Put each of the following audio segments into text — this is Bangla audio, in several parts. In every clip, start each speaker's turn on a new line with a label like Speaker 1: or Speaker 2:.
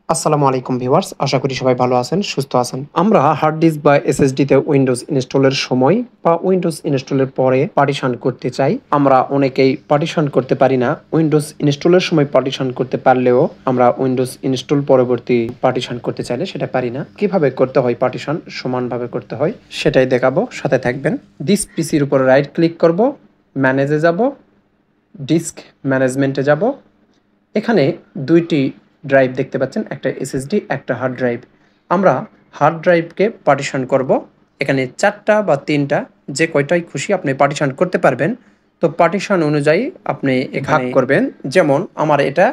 Speaker 1: আসসালামু আলাইকুম ভিউয়ার্স, আশা করি সবাই ভালো আছেন, সুস্থ আছেন। আমরা হার্ড ডিস্ক বা এসএসডি তে উইন্ডোজ ইনস্টলের সময় বা উইন্ডোজ ইনস্টলের পরে পার্টিশন করতে চাই। আমরা অনেকেই পার্টিশন করতে পারি না। উইন্ডোজ ইনস্টলের সময় পার্টিশন করতে পারলেও আমরা উইন্ডোজ ইনস্টল পরবর্তী পার্টিশন করতে চাইলে সেটা পারি না। কিভাবে করতে হয় পার্টিশন সমানভাবে করতে হয় সেটাই দেখাবো, সাথে থাকবেন। দিস পিসির উপর রাইট ক্লিক করব, ম্যানেজে যাব, ডিস্ক ম্যানেজমেন্টে যাব। এখানে দুইটি ড্রাইভ দেখতে পাচ্ছেন, একটা এসএসডি, একটা হার্ড ড্রাইভ। আমরা হার্ড ড্রাইভকে পার্টিশন করব। এখানে 4টা বা 3টা যে কয়টাই খুশি আপনি পার্টিশন করতে পারবেন। তো পার্টিশন অনুযায়ী আপনি ভাগ করবেন। যেমন আমার এটা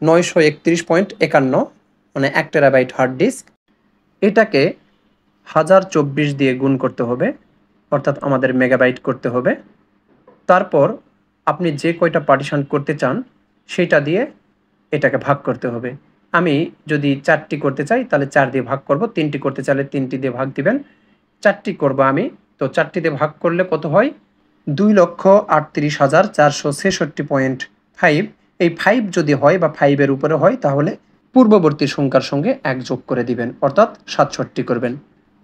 Speaker 1: 931.51 মানে 1 টেরাবাইট হার্ড ডিস্ক। এটাকে 1024 দিয়ে গুণ করতে হবে, অর্থাৎ আমাদের মেগাবাইট করতে হবে। তারপর আপনি যে কয়টা পার্টিশন করতে চান সেটা দিয়ে এটাকে ভাগ করতে হবে। আমি যদি 4টি করতে চাই তাহলে 4 দিয়ে ভাগ করব, 3টি করতে চাইলে 3টি দিয়ে ভাগ দিবেন। 4টি করব আমি, তো 4টি দিয়ে ভাগ করলে কত হয়? 2,38,466.5। এই 5 যদি হয় বা 5-এর উপরে হয় তাহলে পূর্ববর্তী সংখ্যার সঙ্গে 1 যোগ করে দিবেন, অর্থাৎ 67 করবেন।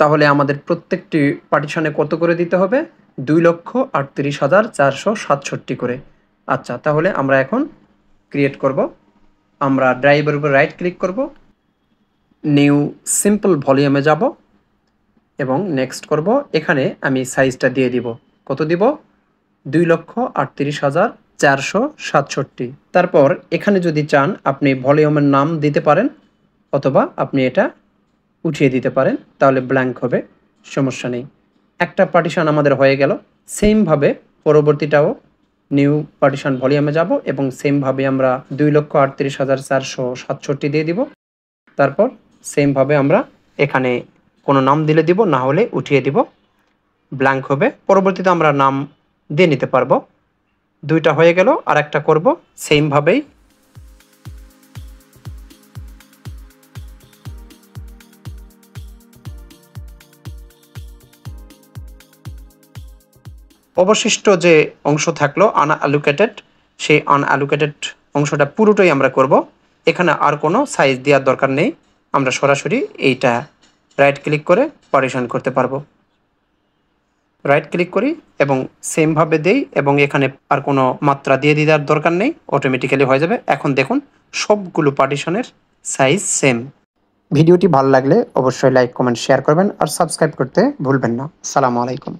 Speaker 1: তাহলে আমাদের প্রত্যেকটি পার্টিশনে কত করে দিতে হবে? 2,38,467 করে। আচ্ছা, তাহলে আমরা এখন ক্রিয়েট করব। আমরা ড্রাইভের উপর রাইট ক্লিক করব, নিউ সিম্পল ভলিউমে যাব এবং নেক্সট করব। এখানে আমি সাইজটা দিয়ে দিব, কত দিব? 2,38,467। তারপর এখানে যদি চান আপনি ভলিউমের নাম দিতে পারেন, অথবা আপনি এটা উঠিয়ে দিতে পারেন, তাহলে ব্ল্যাঙ্ক হবে, সমস্যা নেই। একটা পার্টিশন আমাদের হয়ে গেল। সেমভাবে পরবর্তীটাও নিউ পার্টিশন ভলিউমে যাব এবং সেমভাবে আমরা 2,38,467 দিয়ে দিব। তারপর সেমভাবে আমরা এখানে কোনো নাম দিলে দিব, না হলে উঠিয়ে দিব, ব্ল্যাঙ্ক হবে। পরবর্তীতে আমরা নাম দিয়ে নিতে পারবো। 2টা হয়ে গেল, আর একটা করব সেমভাবেই। অবশিষ্ট যে অংশ থাকলো আনঅ্যালোকেটেড, সেই আনঅ্যালোকেটেড অংশটা পুরোটাই আমরা করব। এখানে আর কোনো সাইজ দেওয়ার দরকার নেই, আমরা সরাসরি এইটা রাইট ক্লিক করে পার্টিশন করতে পারবো। রাইট ক্লিক করি এবং সেমভাবে দেই, এবং এখানে আর কোনো মাত্রা দিয়ে দেওয়ার দরকার নেই, অটোমেটিক্যালি হয়ে যাবে। এখন দেখুন সবগুলো পার্টিশনের সাইজ সেম। ভিডিওটি ভালো লাগলে অবশ্যই লাইক, কমেন্ট, শেয়ার করবেন আর সাবস্ক্রাইব করতে ভুলবেন না। আসসালামু আলাইকুম।